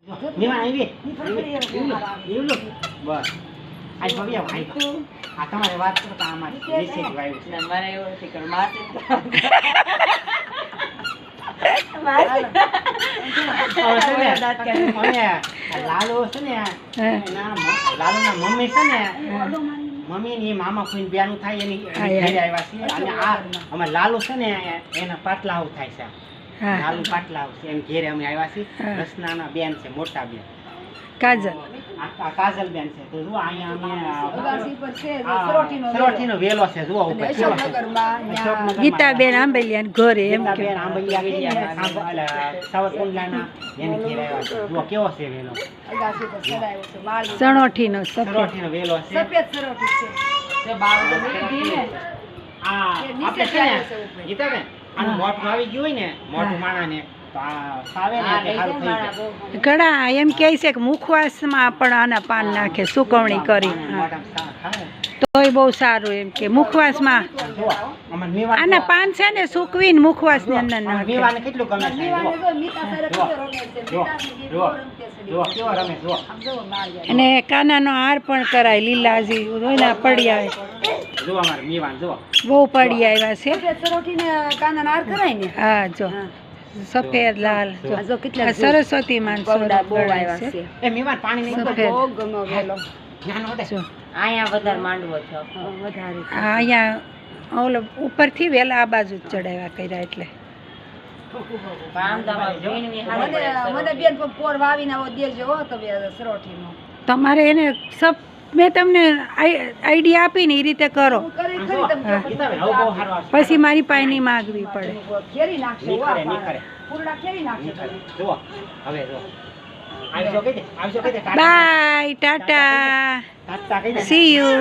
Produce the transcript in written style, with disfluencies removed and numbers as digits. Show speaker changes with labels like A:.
A: મેવાન આવી એવું બસ આજ ભાઈ ભાઈ આ તમારે વાત કરતા અમારી દેશી વાયુ છે
B: મારે એવું છે કે માસી
A: લાલો છે ને લાલુના મમ્મી છે ને મમ્મી ની મામા કોઈ બેનું થાય એની ઘરે આવ્યા છે અને આ અમાર લાલુ છે ને એના પાટલાવ થાય છે લાલુ પાટલાવ છે એમ ઘરે અમે આવ્યા છીએ રસનાના બેન છે મોટા બેન
C: કાજલ
A: આ કાજલ બેન છે તો જો અહીંયા અમે
D: અગાસી પર છે
A: સરોઠીનો વેલો છે જો ઉપર
D: અશોકનગરમાં
C: ગીતાબેન આંબલિયા ઘરે એમ કે
A: બેન આંબલિયા સાવરકુંડલાના એને ઘરે આવ્યા છે જો કેવો છે વેલો
D: અગાસી પર ચડાયો છે વાળી
C: સણોઠીનો સફેદ
A: સરોઠીનો વેલો છે
D: સફેદ સરોઠી છે
B: તે બાવ તો બેઠી ને
A: આ આપણે છે ને ગીતાબેન આનું મોઢું આવી ગયું હોય ને મોઢું માણાને તો આ સાવે ને એટલે સારું થઈ જાય
C: ઘણા એમ કહે છે કે મુખવાસમાં પણ આના પાન નાખે સુકવણી કરી
A: મોઢામાં ખાવે
C: તોય બહુ સારું એમ કે મુખવાસમાં
A: જો અમાર મેવાન
C: આના પાન છે ને સૂકવીને મુખવાસની અંદર
A: અમાર
C: નાખે
A: મેવાને કેટલું ગમે છે
D: દીવાને જો મીઠા સારા
A: જો.
D: કેવો રમે છે
A: જો.
D: મીઠાની
A: જો.
D: કેવો રમતે છે
A: જો કેવો રમે જો
D: આમ જો માળિયા
C: અને કાનાનો હાર પણ કરાય લીલાજી રોયના પડી આવે
A: જો અમાર મેવાન જો
C: બહુ પડી આવ્યા છે
D: સફેદ સરોઠીને કાનાના હાર કરાય ને
C: હા જો સફેદ લાલ જો
D: આ જો કેટલા
C: આ સરસ્વતી માન
D: પવડા બહુ
C: સ્વરૂપ
D: આવ્યા
C: ગણાય
D: છે
A: એ મેવાન પાણી નહીં
C: સફેદ.
D: બહુ ગમે વેલો
A: નાનો હટે
C: જો
B: અહીંયા વધારે માંડવો છે
D: વધારે
C: આ અહીંયા ઓલો ઉપરથી વેલા આ બાજુ જ ચડાવ્યા કર્યા એટલે
B: પામદામાં ભીણવી હારી
D: મને
B: પડે
D: મને બેન પોર વાવીને આવો દેજો હો તમે સરોઠીનો
C: તમારે એને સબ મેં તમને આઈડિયા આપીને એ રીતે કરો
D: હું કરી ખરી તમે
A: ગીતાબેન હવે બહુ સારું આવશે
C: પછી મારી પાસે નહીં માગવી પડે
D: ખેરી નાખશે
A: નહીં
D: વાહ,
A: કરે, નહીં
D: વાહ.
A: કરે.
D: પૂરડા ખેરી નાખશે તમે.
A: જો હવે જો આવજો કહી દે કાકા.
C: બાય ટાટા
A: તાતા કહી દે
C: સી યુ